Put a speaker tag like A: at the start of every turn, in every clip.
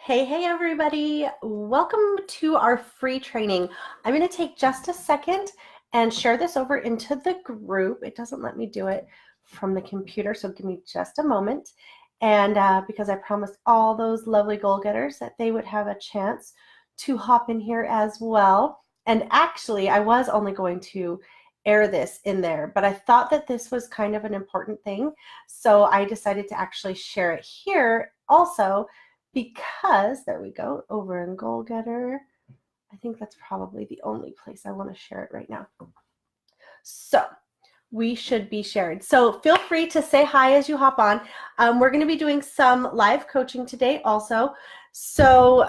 A: Hey everybody. Welcome to our free training. I'm going to take just a second and share this over into the group. It doesn't let me do it from the computer, so give me just a moment. And because I promised all those lovely goal-getters that they would have a chance to hop in here as well. And actually, I was only going to air this in there, but I thought that this was kind of an important thing, so I decided to actually share it here also, because there we go, over in Goal Getter. I think that's probably the only place I want to share it right now. So we should be shared. So feel free to say hi as you hop on. We're going to be doing some live coaching today also. So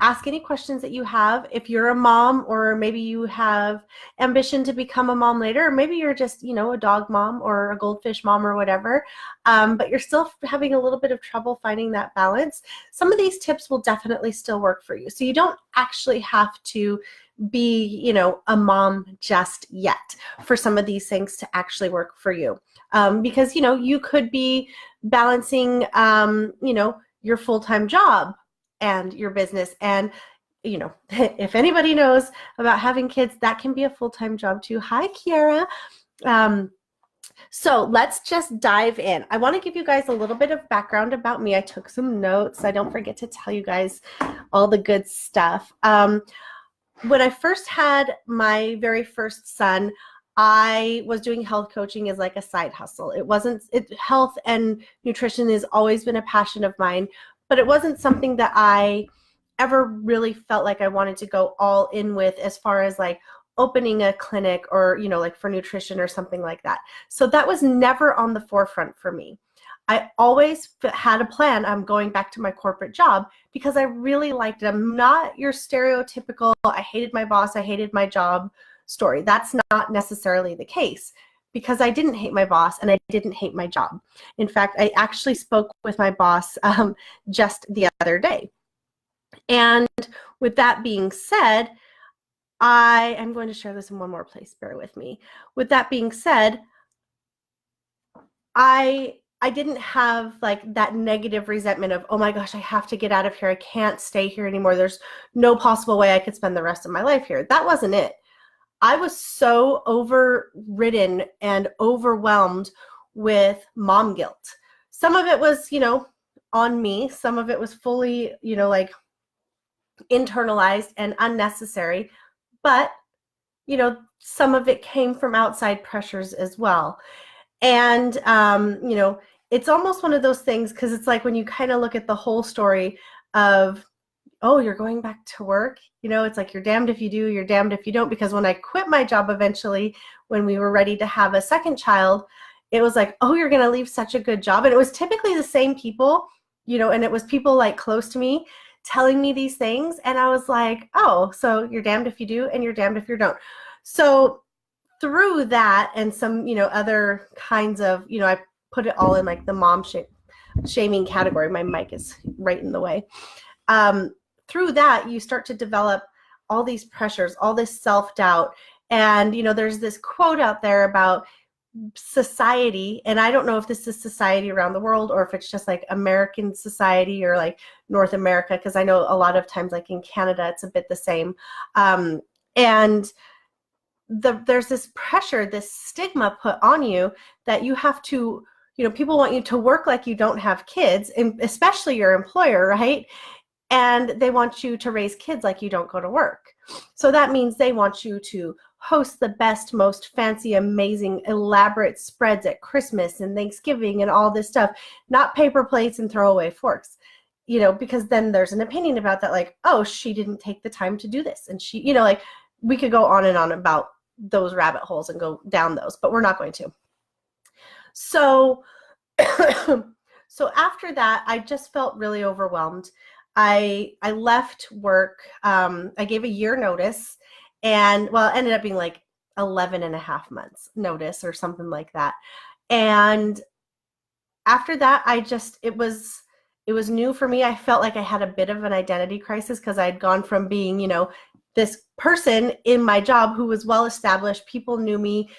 A: ask any questions that you have. If you're a mom, or maybe you have ambition to become a mom later, or maybe you're just, a dog mom or a goldfish mom or whatever, but you're still having a little bit of trouble finding that balance, some of these tips will definitely still work for you. So you don't actually have to be, a mom just yet for some of these things to actually work for you. Because, you could be balancing, your full-time job and your business. And, if anybody knows about having kids, that can be a full-time job too. Hi, Kiara. So let's just dive in. I want to give you guys a little bit of background about me. I took some notes. I don't forget to tell you guys all the good stuff. When I first had my very first son, I was doing health coaching as like a side hustle. Health and nutrition has always been a passion of mine, but it wasn't something that I ever really felt like I wanted to go all in with as far as like opening a clinic or, like for nutrition or something like that. So that was never on the forefront for me. I always had a plan. I'm going back to my corporate job because I really liked it. I'm not your stereotypical, I hated my boss, I hated my job story. That's not necessarily the case, because I didn't hate my boss and I didn't hate my job. In fact, I actually spoke with my boss just the other day. And with that being said, I am going to share this in one more place. Bear with me. With that being said, I didn't have like that negative resentment of, oh my gosh, I have to get out of here. I can't stay here anymore. There's no possible way I could spend the rest of my life here. That wasn't it. I was so overridden and overwhelmed with mom guilt. Some of it was, on me. Some of it was fully, like internalized and unnecessary. But, some of it came from outside pressures as well. And, it's almost one of those things, because it's like when you kind of look at the whole story of, oh, you're going back to work, it's like you're damned if you do, you're damned if you don't. Because when I quit my job eventually, when we were ready to have a second child, it was like, oh, you're going to leave such a good job. And it was typically the same people, and it was people like close to me telling me these things. And I was like, oh, so you're damned if you do and you're damned if you don't. So through that and some, other kinds of, I put it all in like the mom shaming category. My mic is right in the way. Through that, you start to develop all these pressures, all this self-doubt. And, there's this quote out there about society, and I don't know if this is society around the world or if it's just like American society or like North America, because I know a lot of times like in Canada, it's a bit the same. And there's this pressure, this stigma put on you that you have to, people want you to work like you don't have kids, and especially your employer, right? And they want you to raise kids like you don't go to work. So that means they want you to host the best, most fancy, amazing, elaborate spreads at Christmas and Thanksgiving and all this stuff, not paper plates and throwaway forks, because then there's an opinion about that, like, oh, she didn't take the time to do this. And she, like, we could go on and on about those rabbit holes and go down those, but we're not going to. So, so after that, I just felt really overwhelmed. I left work. I gave a year notice, and well, it ended up being like 11 and a half months notice or something like that. And after that, it was new for me. I felt like I had a bit of an identity crisis, because I'd gone from being, this person in my job who was well established. People knew me,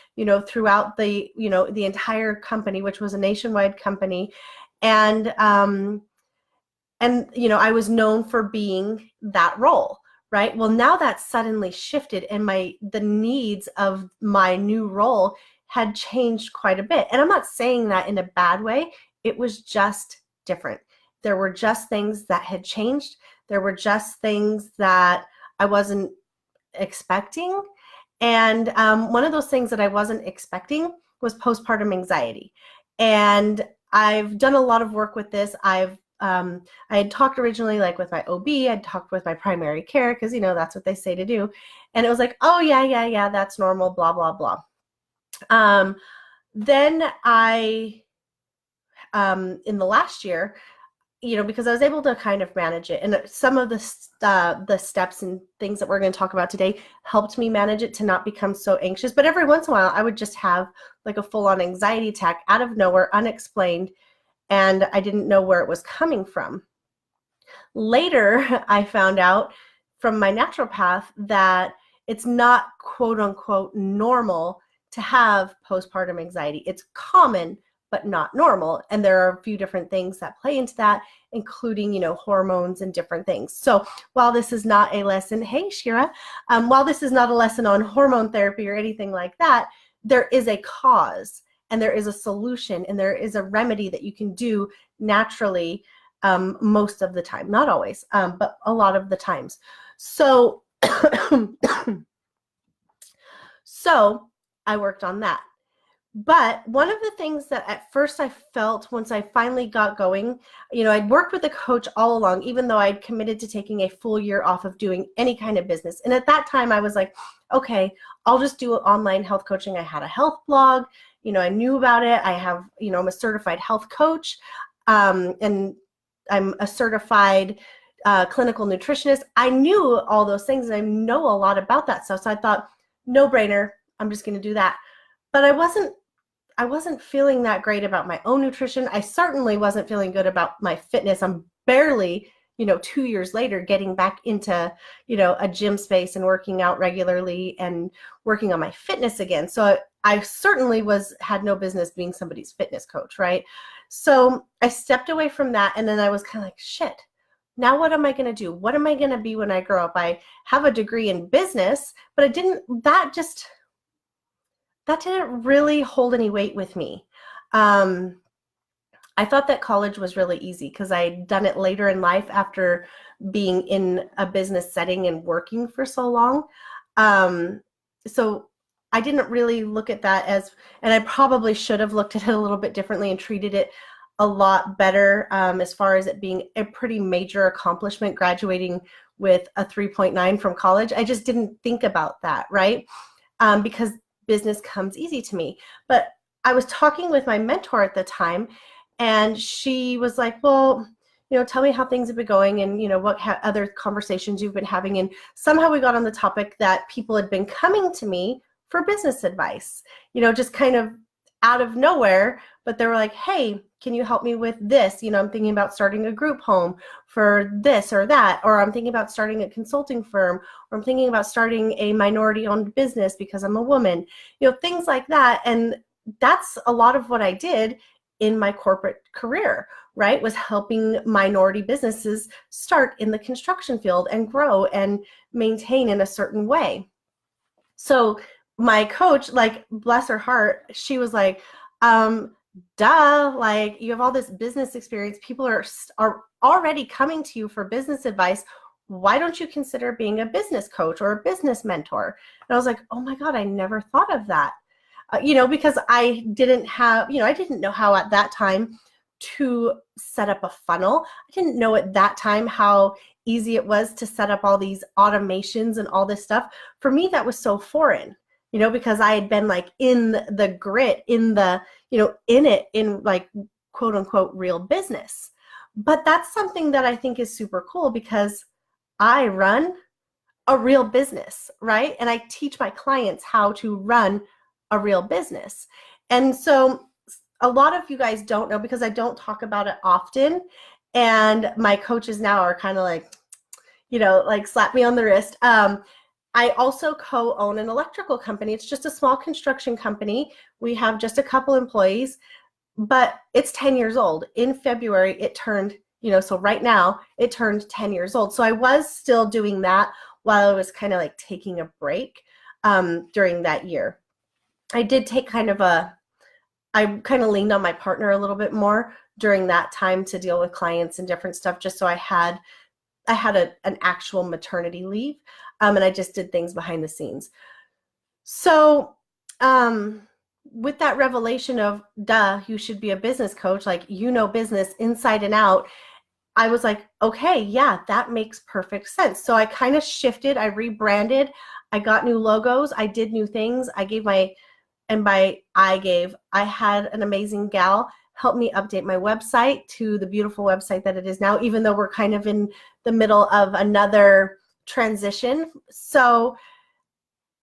A: throughout the, the entire company, which was a nationwide company. And And, I was known for being that role, right? Well, now that's suddenly shifted, and the needs of my new role had changed quite a bit. And I'm not saying that in a bad way. It was just different. There were just things that had changed. There were just things that I wasn't expecting. And one of those things that I wasn't expecting was postpartum anxiety. And I've done a lot of work with this. I had talked originally like with my OB, I'd talked with my primary care, because that's what they say to do. And it was like, oh yeah, that's normal, blah, blah, blah. Then I, in the last year, because I was able to kind of manage it, and some of the steps and things that we're going to talk about today helped me manage it to not become so anxious. But every once in a while, I would just have like a full-on anxiety attack out of nowhere, unexplained, and I didn't know where it was coming from. Later, I found out from my naturopath that it's not quote unquote normal to have postpartum anxiety. It's common, but not normal. And there are a few different things that play into that, including, hormones and different things. So while this is not a lesson, hey, Shira, while this is not a lesson on hormone therapy or anything like that, there is a cause, and there is a solution, and there is a remedy that you can do naturally most of the time. Not always, but a lot of the times. So, so I worked on that. But one of the things that at first I felt once I finally got going, I'd worked with a coach all along, even though I'd committed to taking a full year off of doing any kind of business. And at that time I was like, okay, I'll just do online health coaching. I had a health blog, I knew about it. I have, I'm a certified health coach, and I'm a certified clinical nutritionist. I knew all those things, and I know a lot about that stuff. So I thought, no brainer, I'm just going to do that. But I wasn't feeling that great about my own nutrition. I certainly wasn't feeling good about my fitness. I'm barely, 2 years later, getting back into, a gym space and working out regularly and working on my fitness again. So I certainly had no business being somebody's fitness coach, right? So I stepped away from that, and then I was kind of like, shit, now what am I going to do? What am I going to be when I grow up? I have a degree in business, but that didn't really hold any weight with me. I thought that college was really easy because I'd done it later in life after being in a business setting and working for so long. So I didn't really look at that and I probably should have looked at it a little bit differently and treated it a lot better, as far as it being a pretty major accomplishment, graduating with a 3.9 from college. I just didn't think about that, right? Because business comes easy to me. But I was talking with my mentor at the time, and she was like, well, tell me how things have been going, and what other conversations you've been having. And somehow we got on the topic that people had been coming to me for business advice, just kind of out of nowhere. But they were like, hey, can you help me with this? I'm thinking about starting a group home for this or that, or I'm thinking about starting a consulting firm, or I'm thinking about starting a minority-owned business because I'm a woman, things like that. And that's a lot of what I did in my corporate career, right? Was helping minority businesses start in the construction field and grow and maintain in a certain way. So my coach, like, bless her heart, she was like, duh, like, you have all this business experience. People are already coming to you for business advice. Why don't you consider being a business coach or a business mentor? And I was like, oh my God, I never thought of that. Because I didn't have, I didn't know how at that time to set up a funnel. I didn't know at that time how easy it was to set up all these automations and all this stuff. For me, that was so foreign, because I had been like in the grit, in the, in it, in like quote unquote real business. But that's something that I think is super cool, because I run a real business, right? And I teach my clients how to run a real business. And so a lot of you guys don't know, because I don't talk about it often. And my coaches now are kind of like, like slap me on the wrist. I also co-own an electrical company. It's just a small construction company. We have just a couple employees, but it's 10 years old. In February, it turned So right now it turned 10 years old. So I was still doing that while I was kind of like taking a break during that year. I did take I kind of leaned on my partner a little bit more during that time to deal with clients and different stuff, just so I had an actual maternity leave, and I just did things behind the scenes. So with that revelation of, duh, you should be a business coach, like, business inside and out, I was like, okay, yeah, that makes perfect sense. So I kind of shifted, I rebranded, I got new logos, I did new things. I had an amazing gal help me update my website to the beautiful website that it is now, even though we're kind of in the middle of another transition. So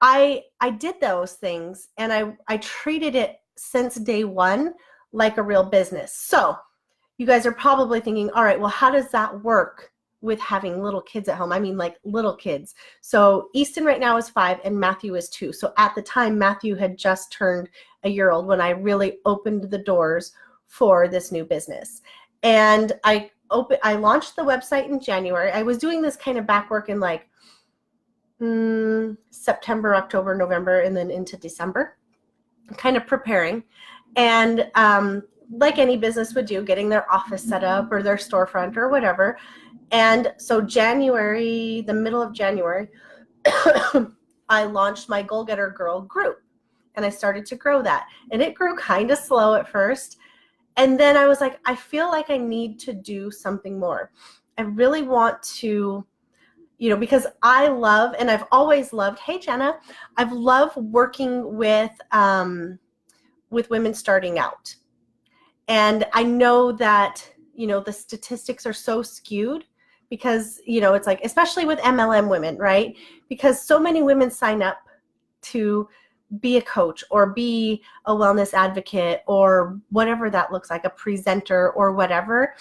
A: I did those things, and I treated it since day one like a real business. So you guys are probably thinking, all right, well, how does that work with having little kids at home? I mean, like little kids. So Easton right now is 5 and Matthew is 2. So at the time, Matthew had just turned a year old when I really opened the doors for this new business. And I launched the website in January. I was doing this kind of back work in like September, October, November, and then into December, kind of preparing. And like any business would do, getting their office set up or their storefront or whatever. And so the middle of January, I launched my Goal Getter Girl group, and I started to grow that. And it grew kind of slow at first. And then I was like, I feel like I need to do something more. I really want to, because I love, and I've always loved, hey, Jenna, I've loved working with women starting out. And I know that, the statistics are so skewed because, it's like, especially with MLM women, right? Because so many women sign up to be a coach or be a wellness advocate or whatever that looks like, a presenter or whatever.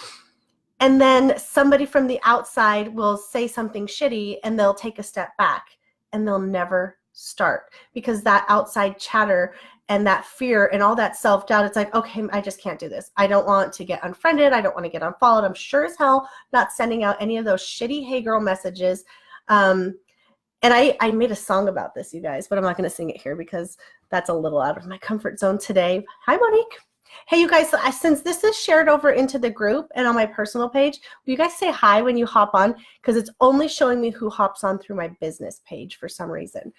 A: And then somebody from the outside will say something shitty and they'll take a step back and they'll never start because that outside chatter and that fear and all that self-doubt, it's like, okay, I just can't do this. I don't want to get unfriended. I don't want to get unfollowed. I'm sure as hell not sending out any of those shitty hey girl messages. And I made a song about this, you guys, but I'm not going to sing it here because that's a little out of my comfort zone today. Hi, Monique. Hey, you guys, since this is shared over into the group and on my personal page, will you guys say hi when you hop on? Because it's only showing me who hops on through my business page for some reason.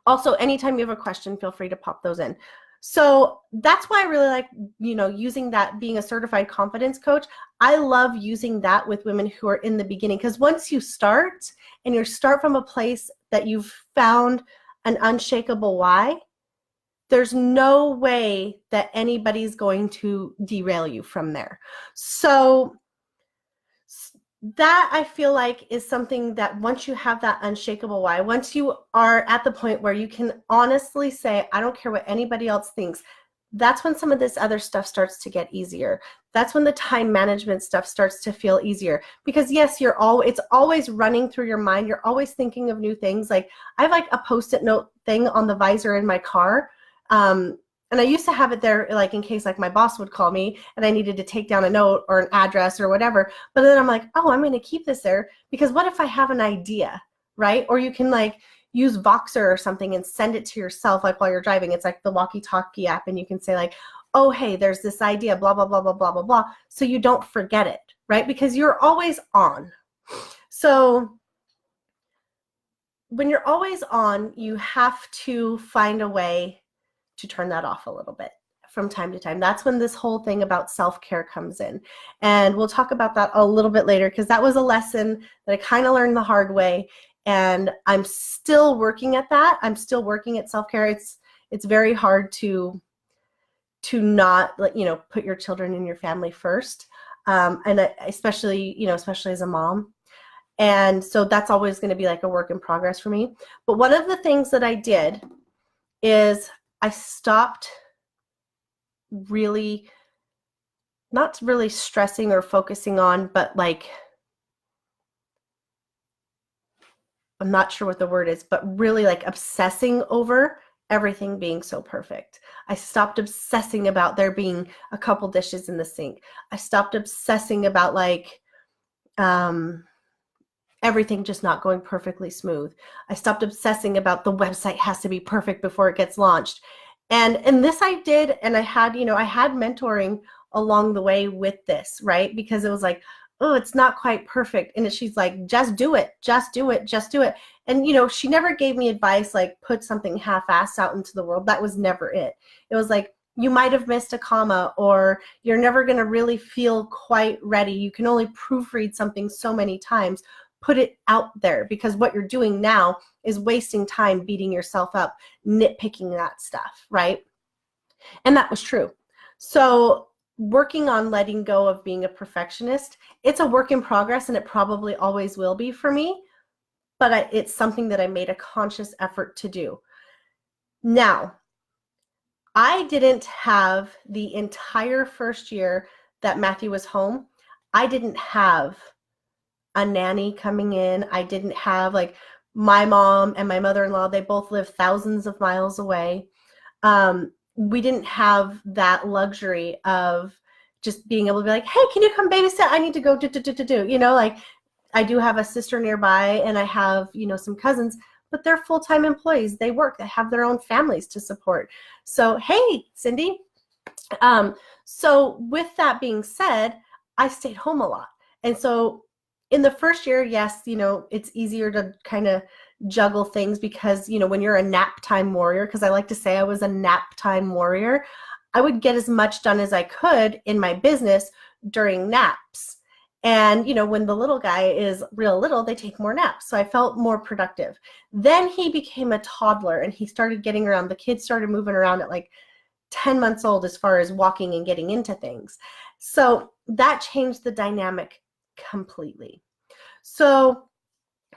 A: Also, anytime you have a question, feel free to pop those in. So that's why I really like, using that, being a certified confidence coach. I love using that with women who are in the beginning, because once you start and you start from a place that you've found an unshakable why, there's no way that anybody's going to derail you from there. So that, I feel like, is something that once you have that unshakable why, once you are at the point where you can honestly say, I don't care what anybody else thinks, that's when some of this other stuff starts to get easier. That's when the time management stuff starts to feel easier. Because yes, it's always running through your mind. You're always thinking of new things. Like I have like a Post-it note thing on the visor in my car. And I used to have it there, like in case like my boss would call me and I needed to take down a note or an address or whatever. But then I'm like, oh, I'm going to keep this there because what if I have an idea, right? Or you can like use Voxer or something and send it to yourself, like while you're driving. It's like the walkie-talkie app, and you can say like, oh, hey, there's this idea, blah, blah, blah, blah, blah, blah, blah. So you don't forget it, right? Because you're always on. So when you're always on, you have to find a way to turn that off a little bit from time to time. That's when this whole thing about self-care comes in. And we'll talk about that a little bit later, because that was a lesson that I kind of learned the hard way. And I'm still working at that. I'm still working at self-care. It's very hard to not, put your children and your family first. And especially as a mom. And so that's always going to be like a work in progress for me. But one of the things that I did is I stopped really, not really stressing or focusing on, but like, I'm not sure what the word is, but really like obsessing over everything being so perfect. I stopped obsessing about there being a couple dishes in the sink. I stopped obsessing about like everything just not going perfectly smooth. I stopped obsessing about the website has to be perfect before it gets launched. And this I did, and I had mentoring along the way with this, right? Because it was like, oh, it's not quite perfect. And she's like, just do it, just do it, just do it. And, she never gave me advice like put something half-assed out into the world. That was never it. It was like, you might have missed a comma, or you're never going to really feel quite ready. You can only proofread something so many times. Put it out there, because what you're doing now is wasting time beating yourself up, nitpicking that stuff, right? And that was true. So working on letting go of being a perfectionist, it's a work in progress, and it probably always will be for me, but it's something that I made a conscious effort to do. Now, I didn't have the entire first year that Matthew was home, I didn't have a nanny coming in. I didn't have like my mom and my mother-in-law, they both live thousands of miles away. We didn't have that luxury of just being able to be like, hey, can you come babysit? I need to go do. Like I do have a sister nearby, and I have, some cousins, but they're full-time employees. They work, they have their own families to support. So, hey, Cindy. So with that being said, I stayed home a lot. And so in the first year, yes, it's easier to kind of juggle things because, when you're a nap time warrior, because I like to say I was a nap time warrior, I would get as much done as I could in my business during naps. And, when the little guy is real little, they take more naps. So I felt more productive. Then he became a toddler, and he started getting around. The kids started moving around at like 10 months old as far as walking and getting into things. So that changed the dynamic completely. So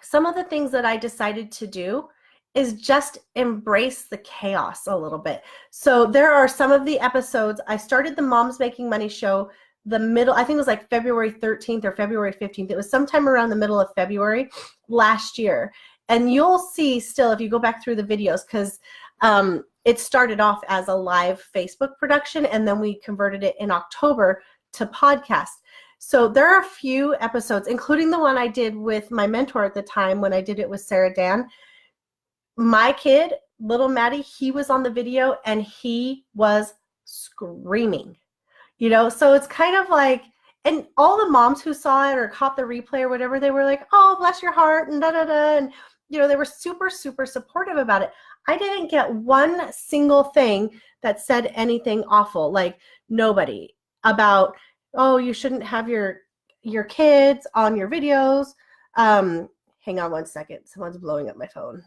A: some of the things that I decided to do is just embrace the chaos a little bit. So there are some of the episodes. I started the Moms Making Money show I think it was like February 13th or February 15th. It was sometime around the middle of February last year. And you'll see still, if you go back through the videos, because it started off as a live Facebook production, and then we converted it in October to podcast. So there are a few episodes, including the one I did with my mentor at the time when I did it with Sarah Dan. My kid, little Maddie, he was on the video, and he was screaming, so it's kind of like, and all the moms who saw it or caught the replay or whatever, they were like, oh, bless your heart, and da-da-da, and, they were super, super supportive about it. I didn't get one single thing that said anything awful, like nobody, about, oh, you shouldn't have your kids on your videos. Hang on one second. Someone's blowing up my phone.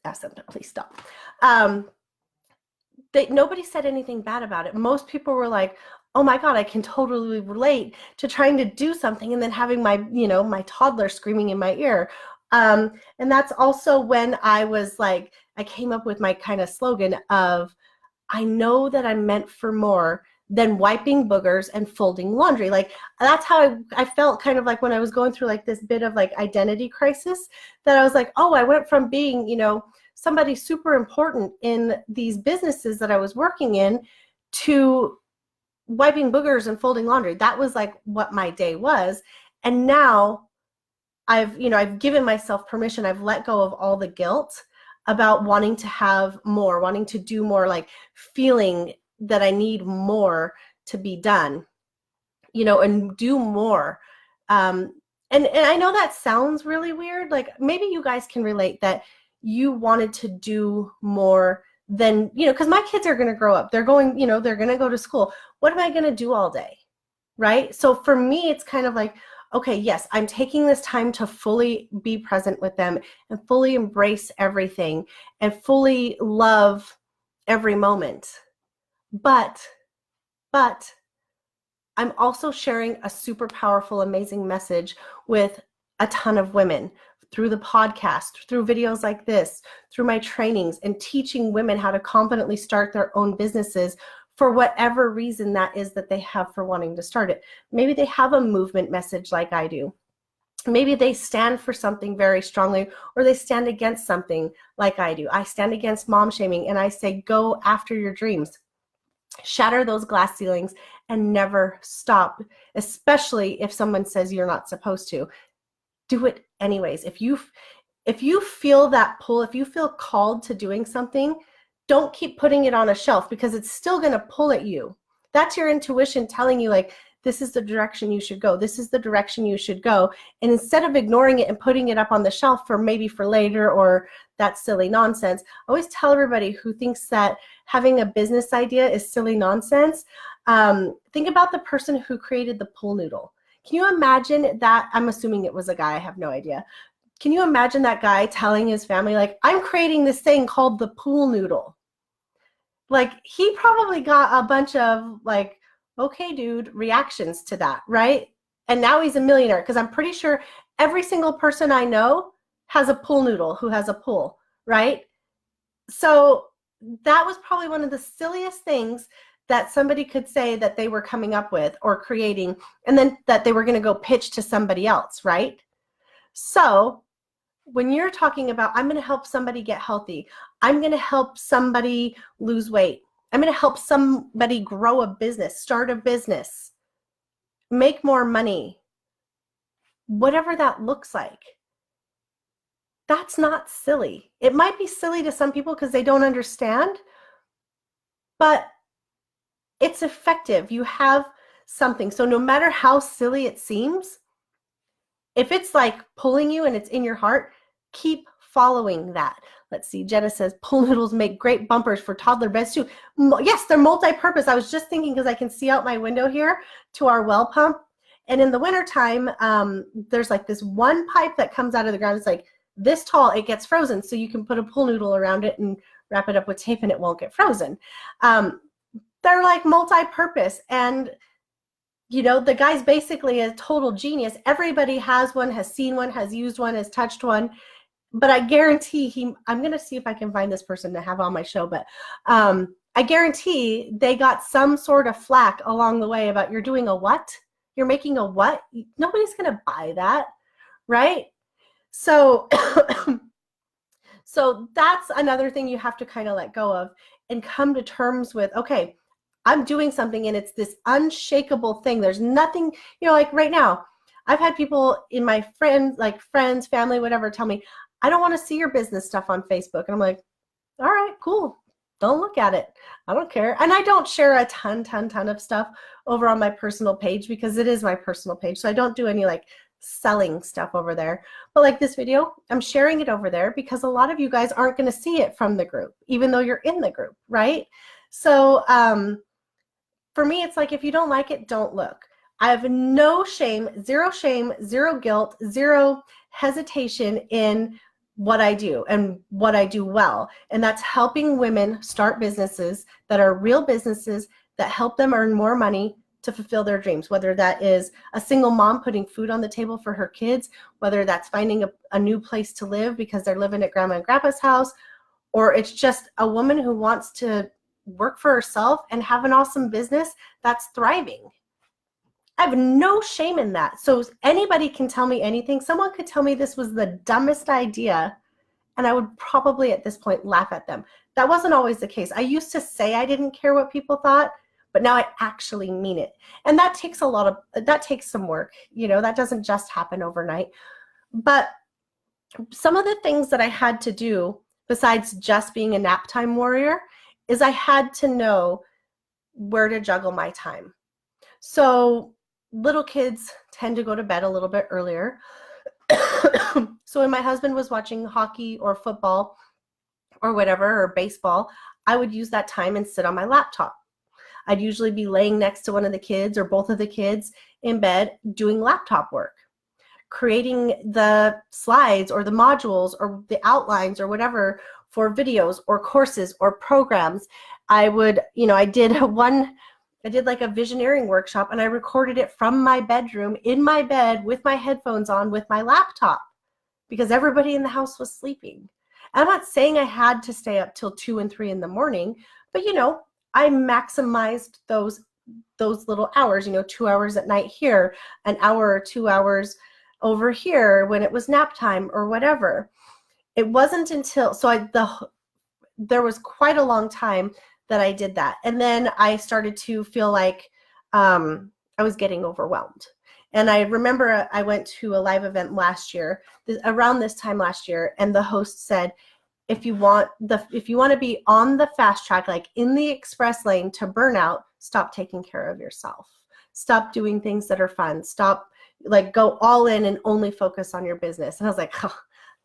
A: Ask them to please stop. Nobody said anything bad about it. Most people were like, oh my God, I can totally relate to trying to do something and then having my, my toddler screaming in my ear. And that's also when I was like, I came up with my kind of slogan of, I know that I'm meant for more than wiping boogers and folding laundry. Like that's how I felt kind of like when I was going through like this bit of like identity crisis, that I was like, oh, I went from being, somebody super important in these businesses that I was working in to wiping boogers and folding laundry. That was like what my day was. And now I've given myself permission. I've let go of all the guilt about wanting to have more, wanting to do more, like feeling that I need more to be done, and do more. And I know that sounds really weird. Like maybe you guys can relate that you wanted to do more than, because my kids are going to grow up. They're going, they're going to go to school. What am I going to do all day? Right? So for me, it's kind of like, okay, yes, I'm taking this time to fully be present with them and fully embrace everything and fully love every moment. But I'm also sharing a super powerful, amazing message with a ton of women through the podcast, through videos like this, through my trainings, and teaching women how to confidently start their own businesses for whatever reason that is that they have for wanting to start it. Maybe they have a movement message like I do. Maybe they stand for something very strongly, or they stand against something like I do. I stand against mom shaming, and I say, go after your dreams. Shatter those glass ceilings and never stop, especially if someone says you're not supposed to. Do it anyways. If you feel that pull, if you feel called to doing something, don't keep putting it on a shelf, because it's still going to pull at you. That's your intuition telling you, like, this is the direction you should go. This is the direction you should go. And instead of ignoring it and putting it up on the shelf for maybe for later, or that silly nonsense, I always tell everybody who thinks that having a business idea is silly nonsense, think about the person who created the pool noodle. Can you imagine that? I'm assuming it was a guy. I have no idea. Can you imagine that guy telling his family, like, I'm creating this thing called the pool noodle? Like, he probably got a bunch of, like, okay, dude, reactions to that, right? And now he's a millionaire, because I'm pretty sure every single person I know has a pool noodle who has a pool, right? So that was probably one of the silliest things that somebody could say that they were coming up with or creating, and then that they were going to go pitch to somebody else, right? So when you're talking about, I'm going to help somebody get healthy, I'm going to help somebody lose weight, I'm going to help somebody grow a business, start a business, make more money, whatever that looks like, that's not silly. It might be silly to some people because they don't understand, but it's effective. You have something. So no matter how silly it seems, if it's like pulling you and it's in your heart, keep following that. Let's see. Jenna says, pool noodles make great bumpers for toddler beds too. Yes, they're multi-purpose. I was just thinking, because I can see out my window here to our well pump. And in the wintertime, there's like this one pipe that comes out of the ground. It's like this tall. It gets frozen. So you can put a pool noodle around it and wrap it up with tape and it won't get frozen. They're like multi-purpose. And you know, the guy's basically a total genius. Everybody has one, has seen one, has used one, has touched one. But I guarantee I'm going to see if I can find this person to have on my show. But I guarantee they got some sort of flack along the way about, you're doing a what? You're making a what? Nobody's going to buy that, right? So, so that's another thing you have to kind of let go of and come to terms with, okay, I'm doing something and it's this unshakable thing. There's nothing, you know, like right now, I've had people in my friends, family, whatever, tell me, I don't want to see your business stuff on Facebook. And I'm like, all right, cool. Don't look at it. I don't care. And I don't share a ton of stuff over on my personal page, because it is my personal page. So I don't do any like selling stuff over there. But like this video, I'm sharing it over there because a lot of you guys aren't going to see it from the group, even though you're in the group, right? So for me, it's like, if you don't like it, don't look. I have no shame, zero guilt, zero hesitation in what I do and what I do well. And that's helping women start businesses that are real businesses that help them earn more money to fulfill their dreams, whether that is a single mom putting food on the table for her kids, whether that's finding a new place to live because they're living at grandma and grandpa's house, or it's just a woman who wants to work for herself and have an awesome business that's thriving. I have no shame in that. So anybody can tell me anything. Someone could tell me this was the dumbest idea, and I would probably at this point laugh at them. That wasn't always the case. I used to say I didn't care what people thought, but now I actually mean it. And that takes some work. You know, that doesn't just happen overnight. But some of the things that I had to do, besides just being a nap time warrior, is I had to know where to juggle my time. So little kids tend to go to bed a little bit earlier. So when my husband was watching hockey or football or whatever, or baseball, I would use that time and sit on my laptop. I'd usually be laying next to one of the kids or both of the kids in bed doing laptop work, creating the slides or the modules or the outlines or whatever for videos or courses or programs. I did like a visioneering workshop, and I recorded it from my bedroom in my bed with my headphones on with my laptop, because everybody in the house was sleeping. I'm not saying I had to stay up till 2 and 3 in the morning, but you know, I maximized those little hours, 2 hours at night here, an hour or 2 hours over here when it was nap time or whatever. It wasn't until, there was quite a long time that I did that. And then I started to feel like I was getting overwhelmed. And I remember I went to a live event last year, around this time last year, and the host said, if you want to be on the fast track, like in the express lane to burnout, stop taking care of yourself. Stop doing things that are fun. Stop, like, go all in and only focus on your business. And I was like, oh,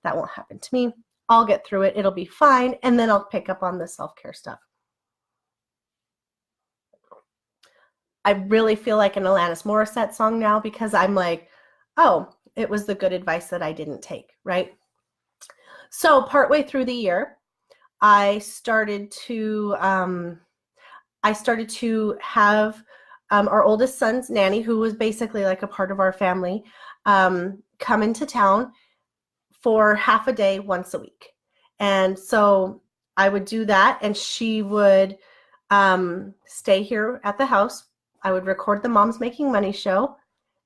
A: that won't happen to me. I'll get through it. It'll be fine. And then I'll pick up on the self-care stuff. I really feel like an Alanis Morissette song now, because I'm like, oh, it was the good advice that I didn't take, right? So partway through the year, I started to have our oldest son's nanny, who was basically like a part of our family, come into town for half a day once a week. And so I would do that, and she would stay here at the house. I would record the Moms Making Money show,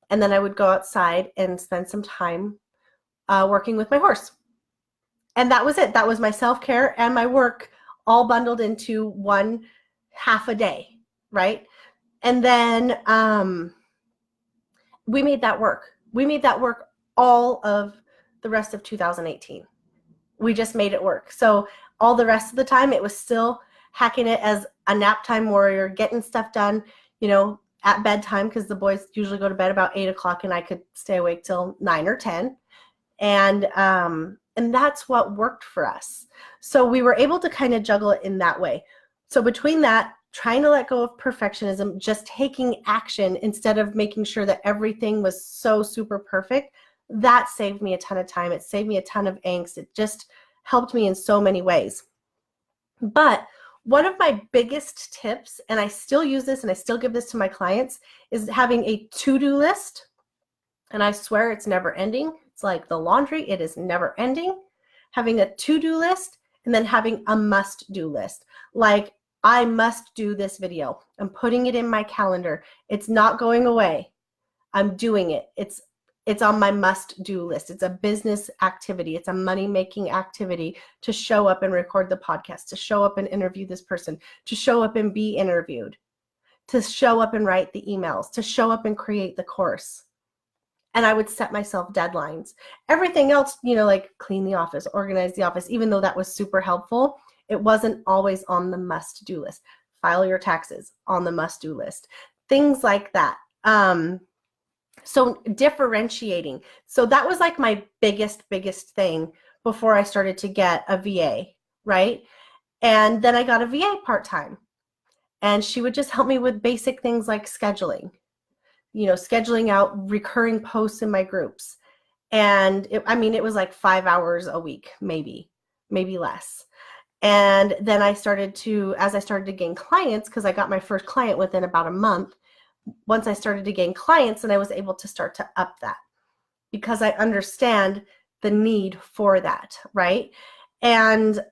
A: and then I would go outside and spend some time working with my horse. And that was it. That was my self-care and my work all bundled into one half a day, right? And then we made that work. We made that work all of the rest of 2018. We just made it work. So all the rest of the time, it was still hacking it as a nap time warrior, getting stuff done, at bedtime, because the boys usually go to bed about 8 o'clock and I could stay awake till 9 or 10. And that's what worked for us. So we were able to kind of juggle it in that way. So between that, trying to let go of perfectionism, just taking action instead of making sure that everything was so super perfect, that saved me a ton of time. It saved me a ton of angst. It just helped me in so many ways. But one of my biggest tips, and I still use this and I still give this to my clients, is having a to-do list. And I swear it's never ending. It's like the laundry, it is never ending. Having a to-do list, and then having a must-do list. Like, I must do this video. I'm putting it in my calendar. It's not going away. I'm doing it. It's on my must-do list. It's a business activity. It's a money-making activity to show up and record the podcast, to show up and interview this person, to show up and be interviewed, to show up and write the emails, to show up and create the course. And I would set myself deadlines. Everything else, like clean the office, organize the office, even though that was super helpful, it wasn't always on the must-do list. File your taxes, on the must-do list. Things like that. So differentiating. So that was like my biggest thing before I started to get a VA, right? And then I got a VA part-time. And she would just help me with basic things like scheduling. Scheduling out recurring posts in my groups. And it was like 5 hours a week, maybe less. And then as I started to gain clients, because I got my first client within about a month, once I started to gain clients, and I was able to start to up that, because I understand the need for that, right? And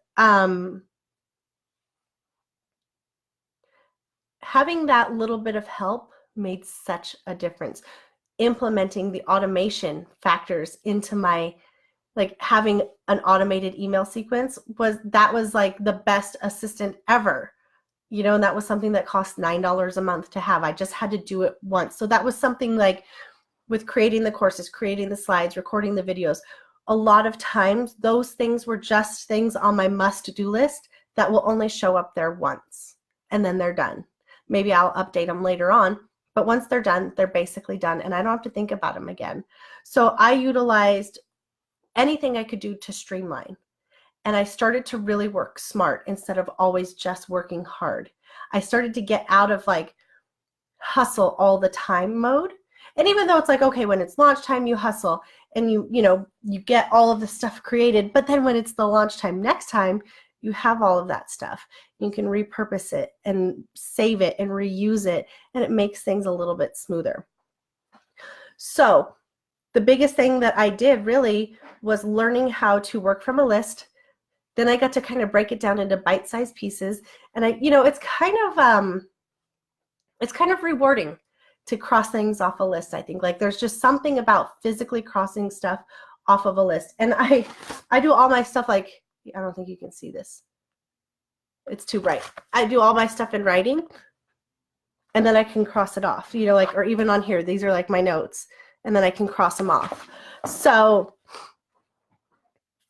A: having that little bit of help made such a difference. Implementing the automation factors into my, like, having an automated email sequence was like the best assistant ever, and that was something that cost $9 a month to have. I just had to do it once. So that was something like with creating the courses, creating the slides, recording the videos. A lot of times those things were just things on my must-do list that will only show up there once, and then they're done. Maybe I'll update them later on, but once they're done, they're basically done, and I don't have to think about them again. So I utilized anything I could do to streamline. And I started to really work smart instead of always just working hard. I started to get out of like hustle all the time mode. And even though it's like, okay, when it's launch time, you hustle and you get all of the stuff created. But then when it's the launch time next time, you have all of that stuff. You can repurpose it and save it and reuse it. And it makes things a little bit smoother. So the biggest thing that I did really was learning how to work from a list. Then I got to kind of break it down into bite-sized pieces. And it's kind of rewarding to cross things off a list, I think. Like there's just something about physically crossing stuff off of a list. And I do all my stuff like, I don't think you can see this. It's too bright. I do all my stuff in writing and then I can cross it off, you know, like, or even on here, these are like my notes and then I can cross them off. So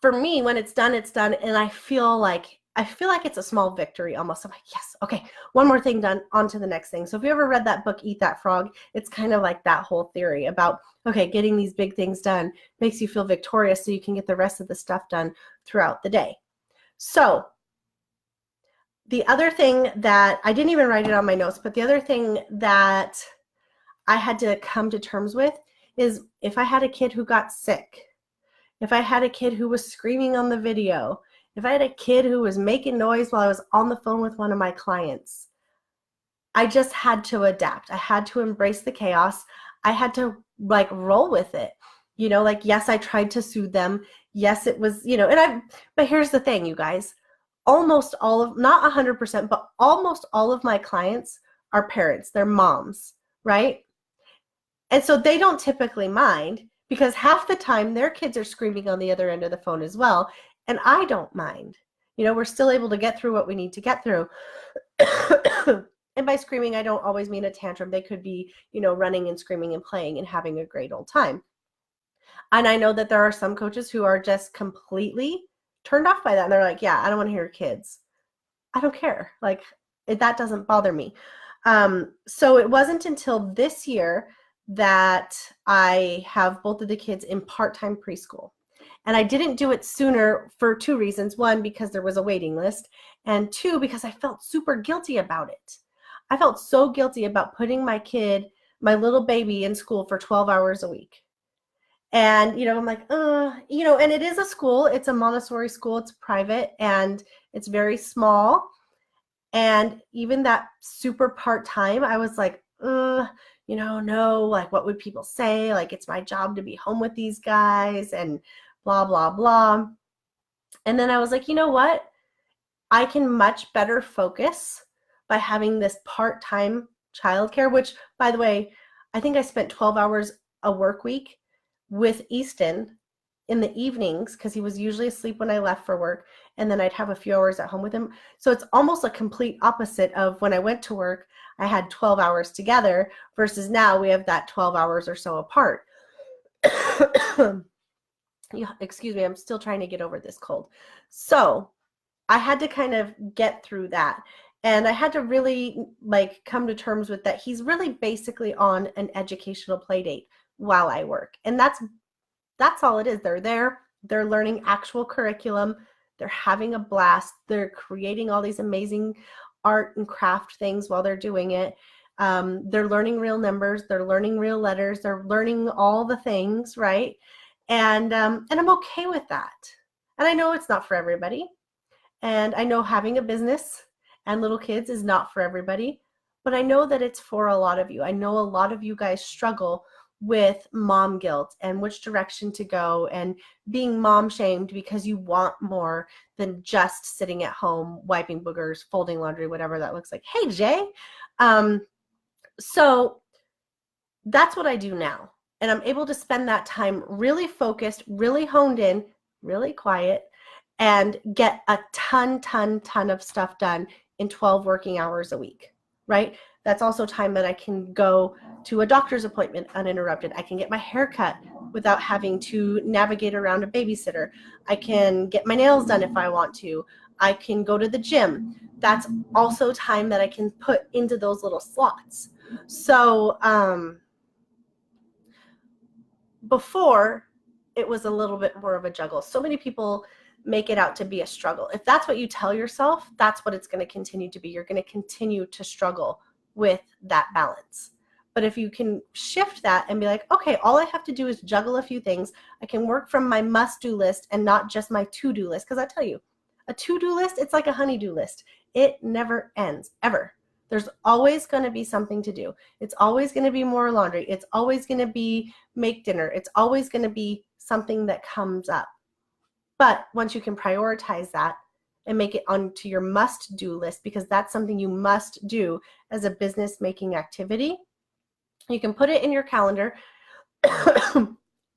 A: for me, when it's done, and I feel like it's a small victory almost. I'm like, yes, okay, one more thing done, on to the next thing. So if you ever read that book, Eat That Frog, it's kind of like that whole theory about, okay, getting these big things done makes you feel victorious so you can get the rest of the stuff done throughout the day. So the other thing that, I didn't even write it on my notes, but the other thing that I had to come to terms with is if I had a kid who got sick, if I had a kid who was screaming on the video, if I had a kid who was making noise while I was on the phone with one of my clients, I just had to adapt. I had to embrace the chaos. I had to like roll with it. You know, like, yes, I tried to soothe them. Yes, it was, you know, but here's the thing, you guys, almost all of, not 100%, but almost all of my clients are parents. They're moms, right? And so they don't typically mind, because half the time their kids are screaming on the other end of the phone as well. And I don't mind. You know, we're still able to get through what we need to get through. And by screaming, I don't always mean a tantrum. They could be, you know, running and screaming and playing and having a great old time. And I know that there are some coaches who are just completely turned off by that. And they're like, yeah, I don't want to hear your kids. I don't care. Like, that doesn't bother me. So it wasn't until this year that I have both of the kids in part-time preschool. And I didn't do it sooner for two reasons. One, because there was a waiting list. And two, because I felt super guilty about it. I felt so guilty about putting my kid, my little baby, in school for 12 hours a week. And, you know, I'm like, you know, and it is a school. It's a Montessori school. It's private and it's very small. And even that super part-time, I was like, you know, no, like, what would people say? Like, it's my job to be home with these guys and blah, blah, blah. And then I was like, you know what? I can much better focus by having this part-time childcare, which, by the way, I think I spent 12 hours a work week with Easton in the evenings, because he was usually asleep when I left for work, and then I'd have a few hours at home with him. So it's almost a complete opposite of when I went to work, I had 12 hours together, versus now we have that 12 hours or so apart. Excuse me, I'm still trying to get over this cold. So I had to kind of get through that. And I had to really like come to terms with that. He's really basically on an educational play date while I work. And that's all it is. They're there, they're learning actual curriculum, they're having a blast, they're creating all these amazing art and craft things while they're doing it. They're learning real numbers, they're learning real letters, they're learning all the things, right? And I'm okay with that. And I know it's not for everybody. And I know having a business and little kids is not for everybody, but I know that it's for a lot of you. I know a lot of you guys struggle with mom guilt and which direction to go and being mom shamed because you want more than just sitting at home, wiping boogers, folding laundry, whatever that looks like. Hey, Jay. So that's what I do now. And I'm able to spend that time really focused, really honed in, really quiet, and get a ton of stuff done in 12 working hours a week, right? That's also time that I can go to a doctor's appointment uninterrupted. I can get my hair cut without having to navigate around a babysitter. I can get my nails done if I want to. I can go to the gym. That's also time that I can put into those little slots. So before, it was a little bit more of a juggle. So many people make it out to be a struggle. If that's what you tell yourself, that's what it's going to continue to be. You're going to continue to struggle with that balance. But if you can shift that and be like, okay, all I have to do is juggle a few things. I can work from my must-do list and not just my to-do list. Because I tell you, a to-do list, it's like a honey-do list. It never ends, ever. There's always going to be something to do. It's always going to be more laundry. It's always going to be make dinner. It's always going to be something that comes up. But once you can prioritize that and make it onto your must-do list, because that's something you must do as a business-making activity, You can put it in your calendar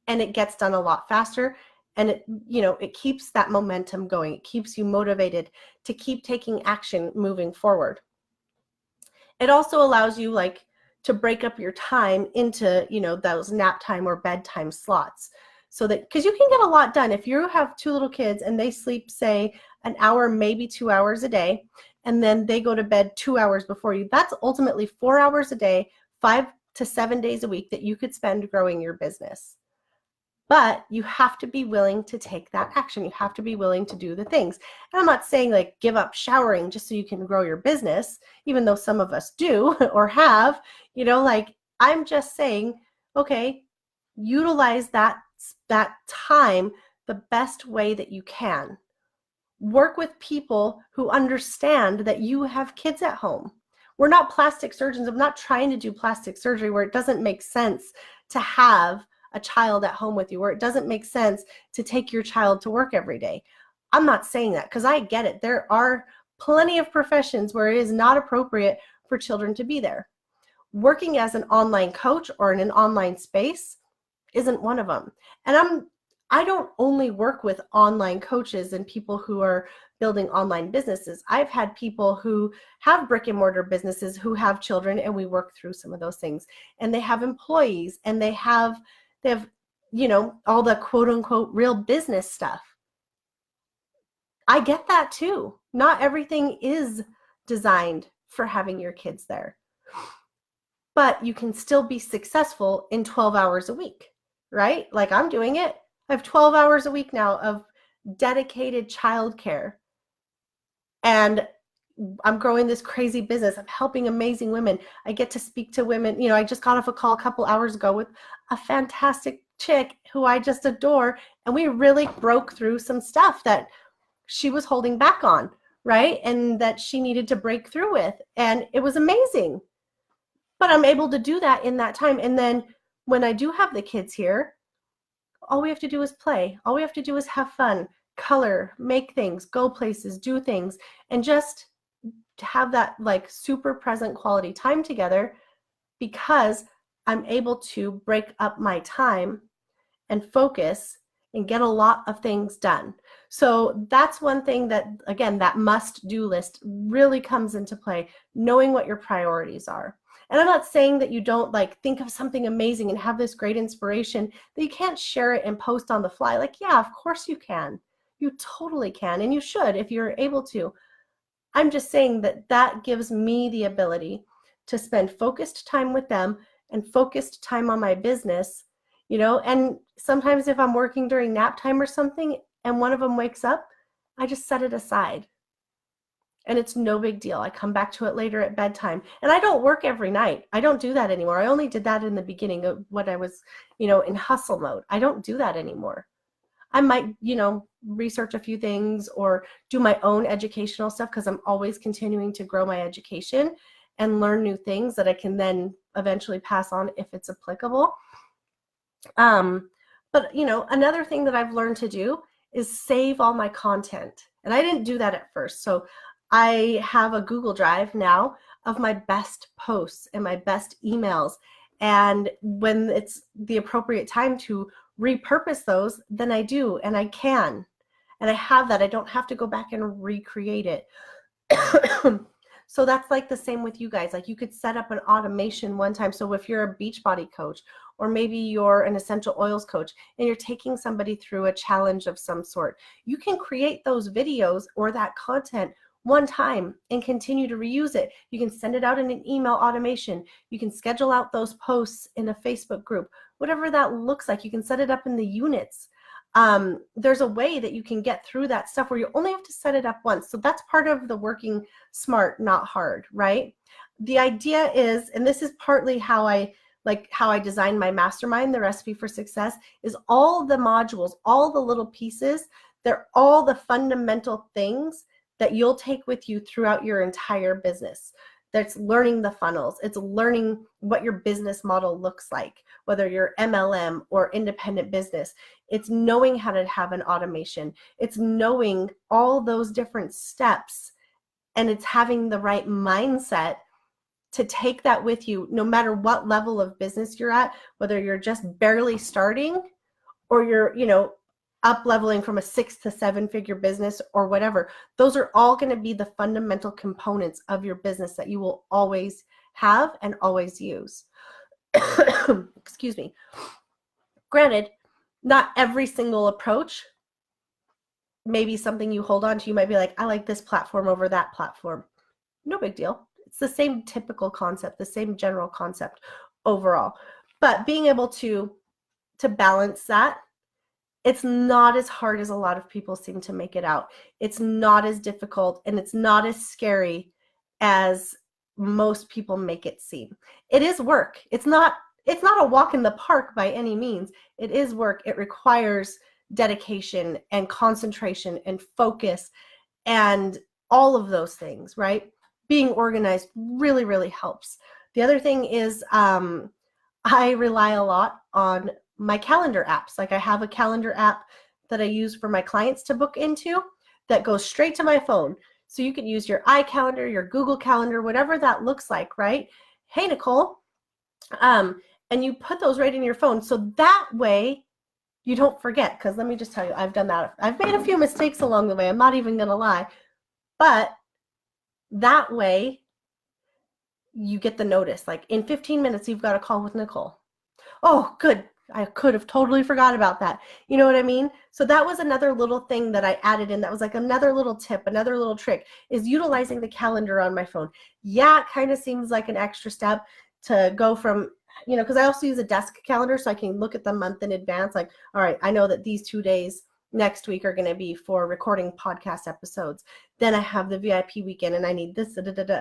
A: and it gets done a lot faster. And it keeps that momentum going. It keeps you motivated to keep taking action moving forward. It also allows you to break up your time into, those nap time or bedtime slots. So that, because you can get a lot done. If you have 2 little kids and they sleep, say, an hour, maybe 2 hours a day, and then they go to bed 2 hours before you, that's ultimately 4 hours a day, 5 to 7 days a week that you could spend growing your business. But you have to be willing to take that action. You have to be willing to do the things. And I'm not saying give up showering just so you can grow your business, even though some of us do or have, I'm just saying, okay, utilize that time the best way that you can. Work with people who understand that you have kids at home. We're not plastic surgeons. I'm not trying to do plastic surgery where it doesn't make sense to have a child at home with you, where it doesn't make sense to take your child to work every day. I'm not saying that, because I get it. There are plenty of professions where it is not appropriate for children to be there. Working as an online coach or in an online space isn't one of them. And I don't only work with online coaches and people who are building online businesses. I've had people who have brick and mortar businesses who have children, and we work through some of those things. And they have employees, and they have all the quote unquote real business stuff. I get that too. Not everything is designed for having your kids there. But you can still be successful in 12 hours a week, right? Like I'm doing it. I have 12 hours a week now of dedicated childcare. And I'm growing this crazy business. I'm helping amazing women. I get to speak to women. I just got off a call a couple hours ago with a fantastic chick who I just adore. And we really broke through some stuff that she was holding back on, right? And that she needed to break through with. And it was amazing. But I'm able to do that in that time. And then when I do have the kids here, all we have to do is play. All we have to do is have fun, color, make things, go places, do things, and just to have that super present quality time together, because I'm able to break up my time and focus and get a lot of things done. So that's one thing that, again, that must-do list really comes into play, knowing what your priorities are. And I'm not saying that you don't think of something amazing and have this great inspiration that you can't share it and post on the fly. Yeah, of course you can. You totally can, and you should if you're able to. I'm just saying that gives me the ability to spend focused time with them and focused time on my business, and sometimes if I'm working during nap time or something and one of them wakes up, I just set it aside. And it's no big deal. I come back to it later at bedtime. And I don't work every night. I don't do that anymore. I only did that in the beginning of when I was, in hustle mode. I don't do that anymore. I might, research a few things or do my own educational stuff, because I'm always continuing to grow my education and learn new things that I can then eventually pass on if it's applicable. But, another thing that I've learned to do is save all my content. And I didn't do that at first. So I have a Google Drive now of my best posts and my best emails. And when it's the appropriate time to repurpose those, then I do, and I can. And I have that. I don't have to go back and recreate it. So that's the same with you guys. You could set up an automation one time. So if you're a Beachbody coach, or maybe you're an essential oils coach and you're taking somebody through a challenge of some sort, you can create those videos or that content one time and continue to reuse it. You can send it out in an email automation. You can schedule out those posts in a Facebook group, whatever that looks like. You can set it up in the units. There's a way that you can get through that stuff where you only have to set it up once. So that's part of the working smart, not hard, right? The idea is, and this is partly how I designed my mastermind, the Recipe for Success, is all the modules, all the little pieces, they're all the fundamental things that you'll take with you throughout your entire business. That's learning the funnels. It's learning what your business model looks like, whether you're MLM or independent business. It's knowing how to have an automation. It's knowing all those different steps, and it's having the right mindset to take that with you, no matter what level of business you're at, whether you're just barely starting or you're, up leveling from a 6 to 7 figure business or whatever. Those are all going to be the fundamental components of your business that you will always have and always use. Excuse me. Granted, not every single approach may be something you hold on to. You might be like, I like this platform over that platform. No big deal. It's the same typical concept, the same general concept overall. But being able to balance that, it's not as hard as a lot of people seem to make it out. It's not as difficult, and it's not as scary as most people make it seem. It is work. It's not a walk in the park by any means. It is work. It requires dedication and concentration and focus and all of those things, right? Being organized really, really helps. The other thing is I rely a lot on my calendar apps. Like I have a calendar app that I use for my clients to book into that goes straight to my phone. So you can use your iCalendar, your Google Calendar, whatever that looks like, right? Hey, Nicole. And you put those right in your phone. So that way you don't forget. Because let me just tell you, I've done that. I've made a few mistakes along the way. I'm not even going to lie. But that way you get the notice. Like in 15 minutes, you've got a call with Nicole. Oh, good. I could have totally forgot about that. You know what I mean? So that was another little thing that I added in. That was like another little tip, another little trick is utilizing the calendar on my phone. Yeah, it kind of seems like an extra step to go from, because I also use a desk calendar so I can look at the month in advance. Like, all right, I know that these 2 days next week are going to be for recording podcast episodes. Then I have the VIP weekend and I need this,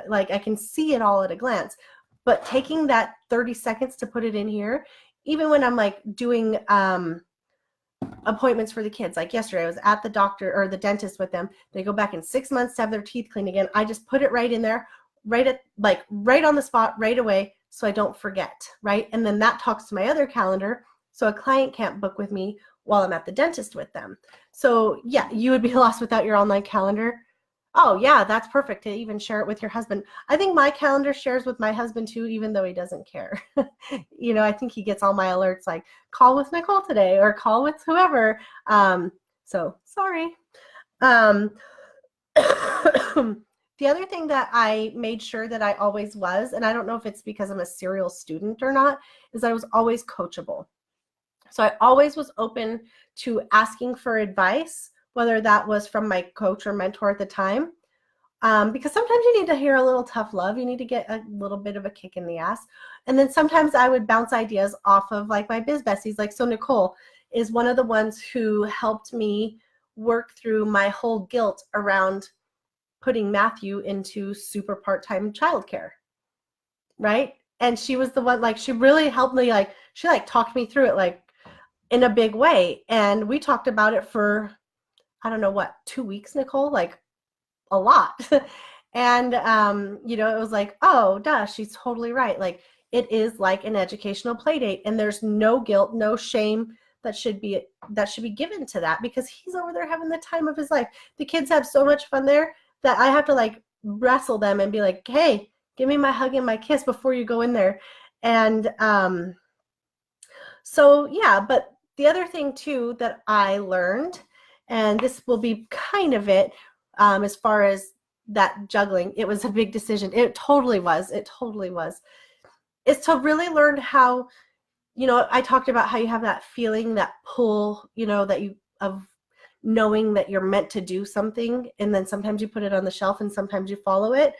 A: like I can see it all at a glance. But taking that 30 seconds to put it in here, even when I'm like doing appointments for the kids, like yesterday I was at the doctor or the dentist with them. They go back in 6 months to have their teeth cleaned again. I just put it right in there, right on the spot, right away, so I don't forget, right? And then that talks to my other calendar, so a client can't book with me while I'm at the dentist with them. So yeah, you would be lost without your online calendar. Oh yeah, that's perfect to even share it with your husband. I think my calendar shares with my husband too, even though he doesn't care. I think he gets all my alerts like call with Nicole today or call with whoever. So sorry. The other thing that I made sure that I always was, and I don't know if it's because I'm a serial student or not, is I was always coachable. So I always was open to asking for advice, whether that was from my coach or mentor at the time, because sometimes you need to hear a little tough love. You need to get a little bit of a kick in the ass. And then sometimes I would bounce ideas off of like my biz besties. Like, so Nicole is one of the ones who helped me work through my whole guilt around putting Matthew into super part-time childcare, right? And she was the one, like, she really helped me, like, she like talked me through it, like, in a big way. And we talked about it for, I don't know what, 2 weeks, Nicole, like a lot. And, it was like, oh, duh, she's totally right. Like, it is like an educational play date, and there's no guilt, no shame that should be given to that, because he's over there having the time of his life. The kids have so much fun there that I have to like wrestle them and be like, hey, give me my hug and my kiss before you go in there. And so yeah, but the other thing too that I learned, and this will be kind of it, as far as that juggling, it was a big decision. It totally was, is to really learn how, I talked about how you have that feeling, that pull, that you, of knowing that you're meant to do something, and then sometimes you put it on the shelf and sometimes you follow it.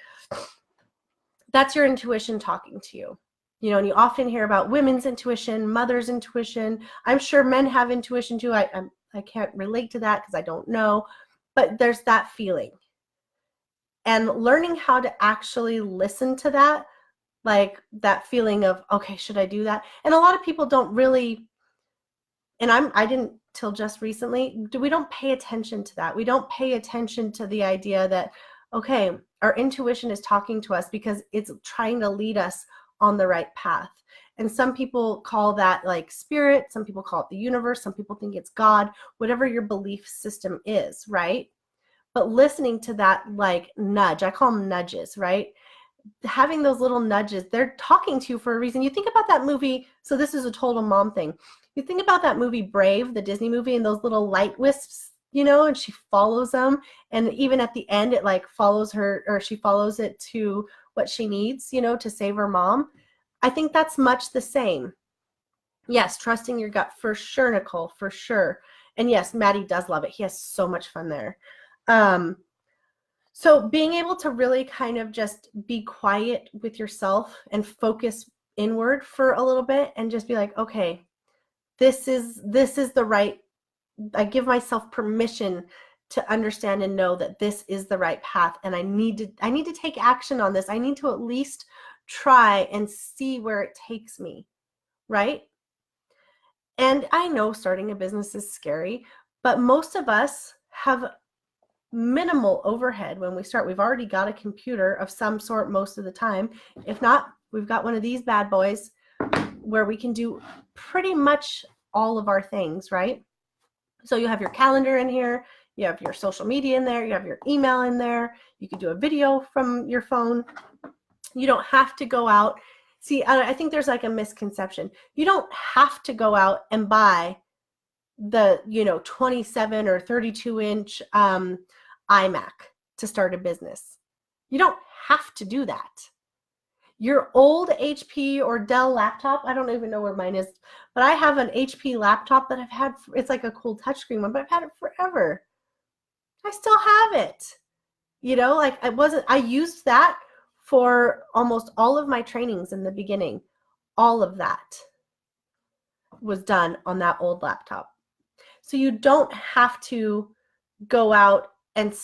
A: That's your intuition talking to you. And you often hear about women's intuition, mother's intuition. I'm sure men have intuition too. I can't relate to that because I don't know, but there's that feeling. And learning how to actually listen to that, like that feeling of, okay, should I do that? And a lot of people don't really, and I didn't till just recently, we don't pay attention to that. We don't pay attention to the idea that, okay, our intuition is talking to us because it's trying to lead us on the right path. And some people call that like spirit, some people call it the universe, some people think it's God, whatever your belief system is, right? But listening to that like nudge, I call them nudges, right? having those little nudges, they're talking to you for a reason. You think about that movie. So this is a total mom thing. You think about that movie Brave, the Disney movie, and those little light wisps, you know, and she follows them. And even at the end, it like follows her, or she follows it to what she needs, you know, to save her mom. I think that's much the same. Yes, trusting your gut for sure, Nicole, for sure. And yes, Maddie does love it. He has so much fun there. So being able to really kind of just be quiet with yourself and focus inward for a little bit and just be like, okay, this is the right, I give myself permission to understand and know that this is the right path, and I need to take action on this. I need to at least try and see where it takes me, right? And I know starting a business is scary, but most of us have minimal overhead when we start. We've already got a computer of some sort most of the time. If not, we've got one of these bad boys where we can do pretty much all of our things, right? So you have your calendar in here, you have your social media in there, you have your email in there, you can do a video from your phone. You don't have to go out. See, I think there's like a misconception. You don't have to go out and buy the, 27 or 32 inch iMac to start a business. You don't have to do that. Your old HP or Dell laptop, I don't even know where mine is, but I have an HP laptop that I've had, it's like a cool touchscreen one, but I've had it forever. I still have it. I used that for almost all of my trainings in the beginning. All of that was done on that old laptop. So you don't have to go out and,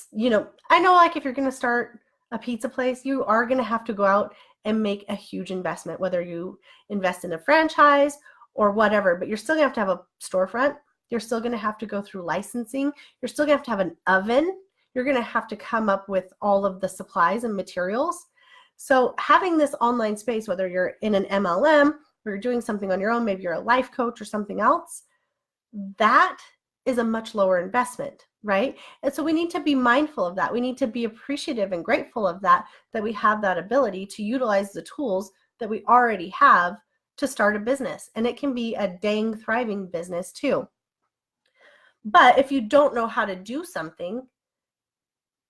A: I know like if you're going to start a pizza place, you are going to have to go out and make a huge investment, whether you invest in a franchise or whatever, but you're still going to have a storefront. You're still going to have to go through licensing. You're still going to have an oven. You're going to have to come up with all of the supplies and materials. So having this online space, whether you're in an MLM or you're doing something on your own, maybe you're a life coach or something else, that is a much lower investment, right? And so we need to be mindful of that. We need to be appreciative and grateful of that we have that ability to utilize the tools that we already have to start a business. And it can be a dang thriving business too. But if you don't know how to do something,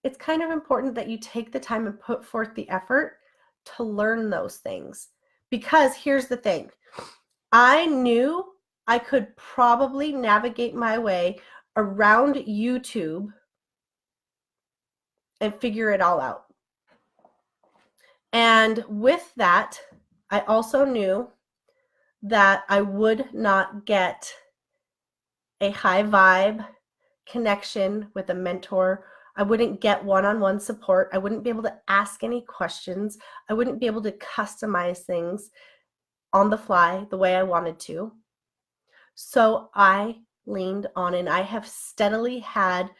A: it's kind of important that you take the time and put forth the effort to learn those things. Because here's the thing, I knew I could probably navigate my way around YouTube and figure it all out. And with that, I also knew that I would not get a high vibe connection with a mentor. I wouldn't get one-on-one support. I wouldn't be able to ask any questions. I wouldn't be able to customize things on the fly the way I wanted to. So I leaned on, and I have steadily had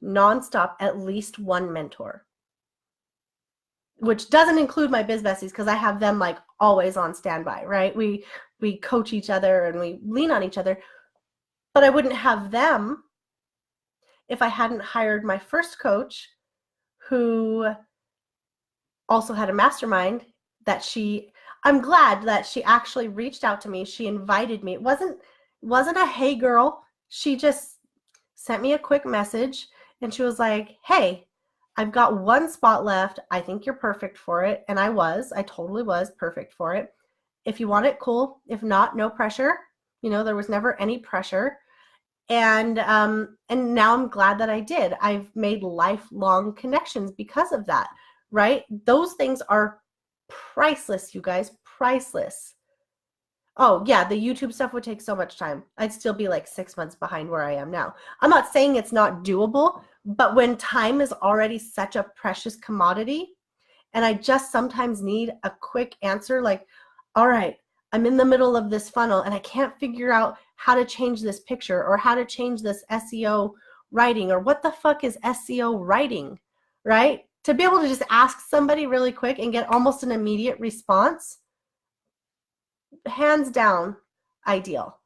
A: nonstop at least one mentor, which doesn't include my Biz Besties because I have them like always on standby, right? We coach each other and we lean on each other, but I wouldn't have them if I hadn't hired my first coach, who also had a mastermind that I'm glad that she actually reached out to me. She invited me. It wasn't a hey girl. She just sent me a quick message and she was like, hey, I've got one spot left. I think you're perfect for it. And I totally was perfect for it. If you want it, cool. If not, no pressure. There was never any pressure. And now I'm glad that I did. I've made lifelong connections because of that, right? Those things are priceless, you guys, priceless. Oh yeah, the YouTube stuff would take so much time. I'd still be like 6 months behind where I am now. I'm not saying it's not doable, but when time is already such a precious commodity, and I just sometimes need a quick answer, like, all right, I'm in the middle of this funnel and I can't figure out how to change this picture or how to change this SEO writing, or what the fuck is SEO writing, right? To be able to just ask somebody really quick and get almost an immediate response, hands down ideal,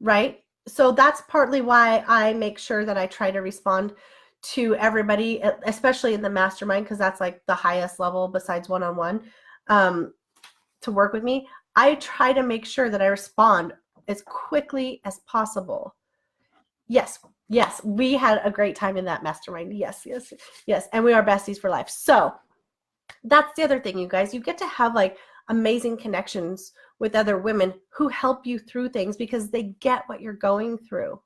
A: right? So that's partly why I make sure that I try to respond to everybody, especially in the mastermind, because that's like the highest level besides one-on-one. to work with me, I try to make sure that I respond as quickly as possible. Yes, we had a great time in that mastermind. Yes. And we are besties for life. So that's the other thing, you guys. You get to have like amazing connections with other women who help you through things because they get what you're going through,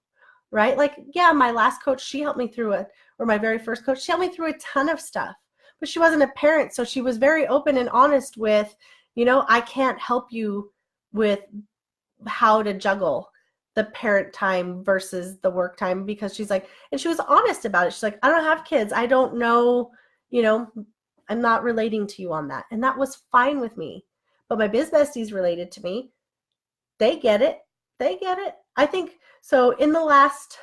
A: right? Like, yeah, my last coach, she helped me through it, or my very first coach, she helped me through a ton of stuff, but she wasn't a parent. So she was very open and honest with, I can't help you with how to juggle the parent time versus the work time, because she's like, and she was honest about it. She's like, I don't have kids. I don't know, I'm not relating to you on that. And that was fine with me. But my biz besties related to me. They get it. I think so. In the last,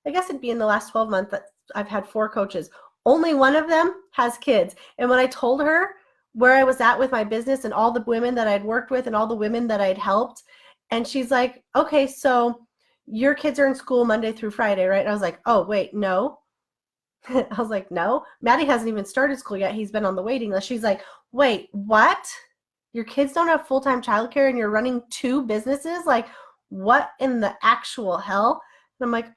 A: I guess it'd be in the last 12 months that I've had 4 coaches. Only one of them has kids. And when I told her where I was at with my business and all the women that I'd worked with and all the women that I'd helped, and she's like, okay, so your kids are in school Monday through Friday, right? And I was like, oh, wait, no. I was like, no, Maddie hasn't even started school yet. He's been on the waiting list. She's like, wait, what? Your kids don't have full-time childcare and you're running 2 businesses? Like, what in the actual hell? And I'm like,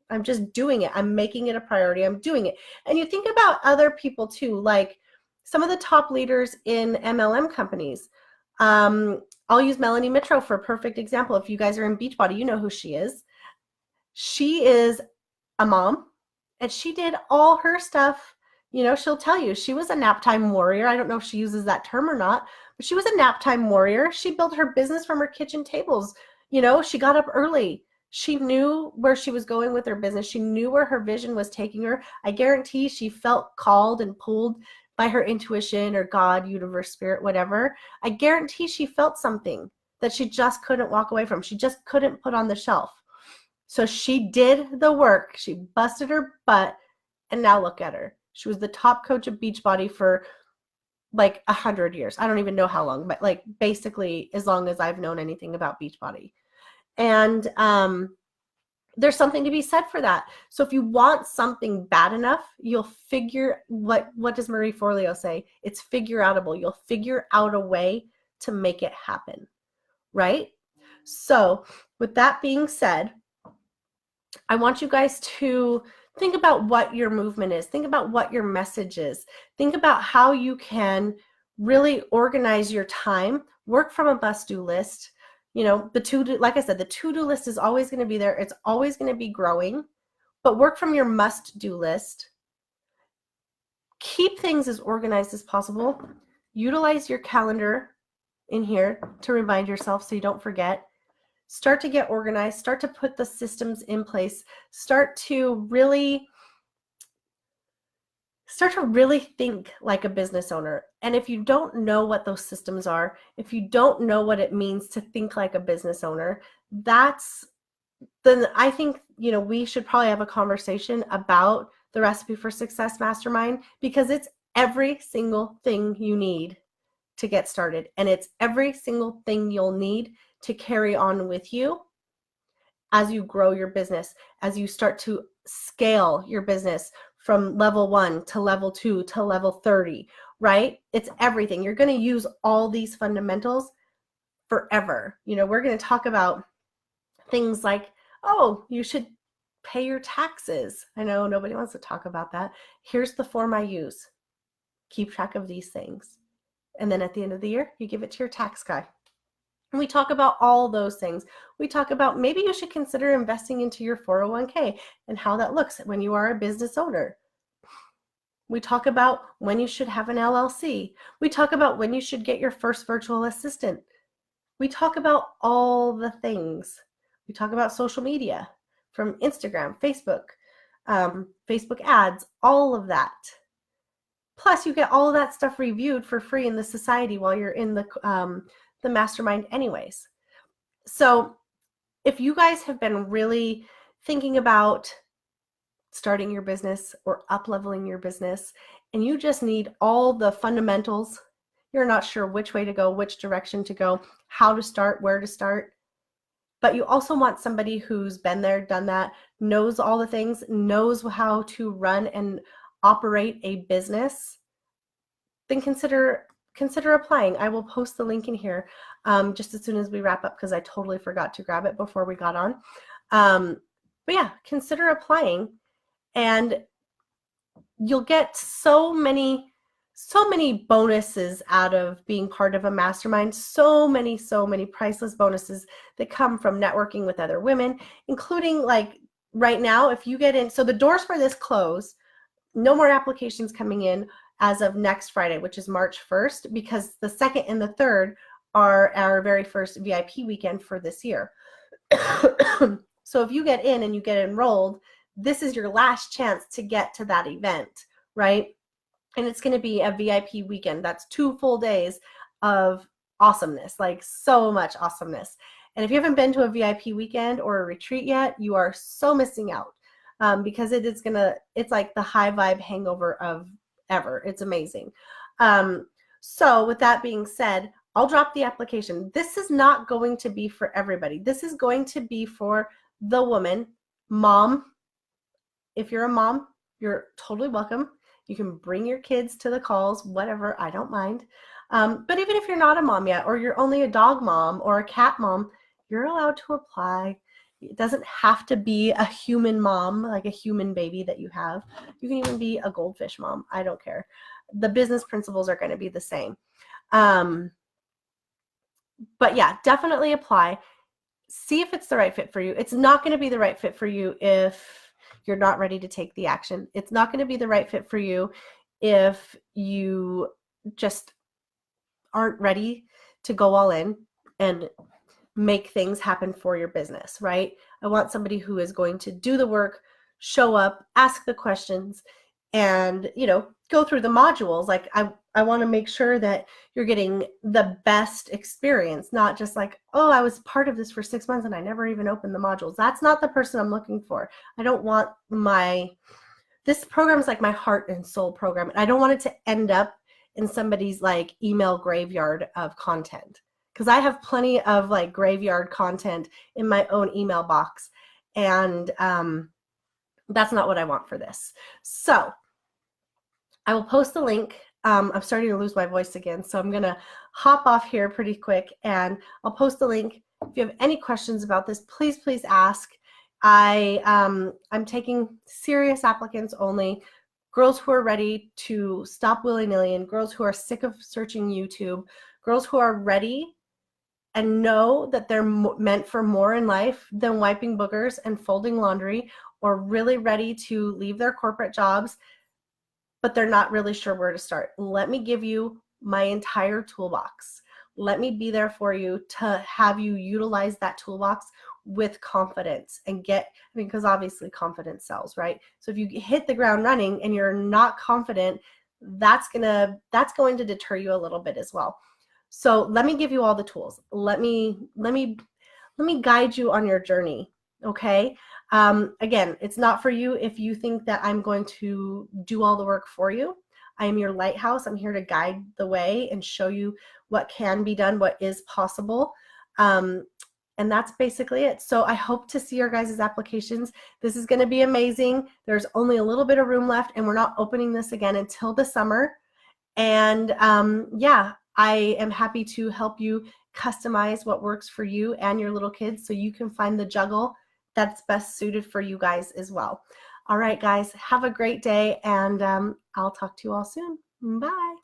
A: I'm just doing it. I'm making it a priority. I'm doing it. And you think about other people too, like some of the top leaders in MLM companies. I'll use Melanie Mitro for a perfect example. If you guys are in Beachbody, you know who she is. She is a mom, and she did all her stuff. She'll tell you she was a nap time warrior. I don't know if she uses that term or not, but she was a nap time warrior. She built her business from her kitchen tables. She got up early. She knew where she was going with her business. She knew where her vision was taking her. I guarantee she felt called and pulled by her intuition or God, universe, spirit, whatever. I guarantee she felt something that she just couldn't walk away from. She just couldn't put on the shelf. So she did the work. She busted her butt, and now look at her. She was the top coach of Beachbody for like 100 years. I don't even know how long, but like basically as long as I've known anything about Beachbody. And there's something to be said for that. So if you want something bad enough, you'll figure, what does Marie Forleo say? It's figure outable. You'll figure out a way to make it happen, right? So with that being said, I want you guys to think about what your movement is. Think about what your message is. Think about how you can really organize your time, work from a must-do list. Like I said, the to-do list is always going to be there. It's always going to be growing, but work from your must-do list. Keep things as organized as possible. Utilize your calendar in here to remind yourself so you don't forget. Start to get organized. Start to put the systems in place. Start to really think like a business owner. And if you don't know what those systems are, if you don't know what it means to think like a business owner, then I think, we should probably have a conversation about the Recipe for Success Mastermind, because it's every single thing you need to get started. And it's every single thing you'll need to carry on with you as you grow your business, as you start to scale your business from level 1 to level 2 to level 30, right? It's everything. You're going to use all these fundamentals forever. We're going to talk about things like, oh, you should pay your taxes. I know nobody wants to talk about that. Here's the form I use. Keep track of these things. And then at the end of the year, you give it to your tax guy. And we talk about all those things. We talk about maybe you should consider investing into your 401k and how that looks when you are a business owner. We talk about when you should have an LLC. We talk about when you should get your first virtual assistant. We talk about all the things. We talk about social media, from Instagram, Facebook, Facebook ads, all of that. Plus, you get all of that stuff reviewed for free in the society while you're in the mastermind anyways. So if you guys have been really thinking about starting your business or up-leveling your business, and you just need all the fundamentals, you're not sure which way to go, which direction to go, how to start, where to start, but you also want somebody who's been there, done that, knows all the things, knows how to run and operate a business, then consider applying. I will post the link in here just as soon as we wrap up, because I totally forgot to grab it before we got on. But yeah, consider applying, and you'll get so many bonuses out of being part of a mastermind. So many priceless bonuses that come from networking with other women, including like right now, if you get in, so the doors for this close, no more applications coming in as of next Friday, which is March 1st, because the 2nd and the 3rd are our very first VIP weekend for this year. So if you get in and you get enrolled, this is your last chance to get to that event, right? And it's going to be a VIP weekend. That's 2 full days of awesomeness, like so much awesomeness. And if you haven't been to a VIP weekend or a retreat yet, you are so missing out, because it's like the high vibe hangover of ever. It's amazing. So with that being said, I'll drop the application. This is not going to be for everybody. This is going to be for the woman, mom. If you're a mom, you're totally welcome. You can bring your kids to the calls, whatever, I don't mind. But even if you're not a mom yet, or you're only a dog mom or a cat mom, you're allowed to apply. It doesn't have to be a human mom, like a human baby that you have. You can even be a goldfish mom. I don't care. The business principles are going to be the same. But yeah, definitely apply. See if it's the right fit for you. It's not going to be the right fit for you if you're not ready to take the action. It's not going to be the right fit for you if you just aren't ready to go all in and make things happen for your business, right? I want somebody who is going to do the work, show up, ask the questions, and, go through the modules. Like I want to make sure that you're getting the best experience, not just like, oh, I was part of this for 6 months and I never even opened the modules. That's not the person I'm looking for. I don't want this program is like my heart and soul program. I don't want it to end up in somebody's like email graveyard of content, because I have plenty of like graveyard content in my own email box, and that's not what I want for this. So I will post the link. I'm starting to lose my voice again, so I'm gonna hop off here pretty quick, and I'll post the link. If you have any questions about this, please ask. I'm taking serious applicants only, girls who are ready to stop willy-nilly, and girls who are sick of searching YouTube, girls who are ready and know that they're meant for more in life than wiping boogers and folding laundry, or really ready to leave their corporate jobs, but they're not really sure where to start. Let me give you my entire toolbox. Let me be there for you to have you utilize that toolbox with confidence and because obviously confidence sells, right? So if you hit the ground running and you're not confident, that's going to deter you a little bit as well. So let me give you all the tools. Let me guide you on your journey. Okay. Again, it's not for you if you think that I'm going to do all the work for you. I am your lighthouse. I'm here to guide the way and show you what can be done, what is possible. And that's basically it. So I hope to see your guys' applications. This is going to be amazing. There's only a little bit of room left, and we're not opening this again until the summer. And yeah, I am happy to help you customize what works for you and your little kids, so you can find the juggle that's best suited for you guys as well. All right, guys, have a great day, and I'll talk to you all soon. Bye.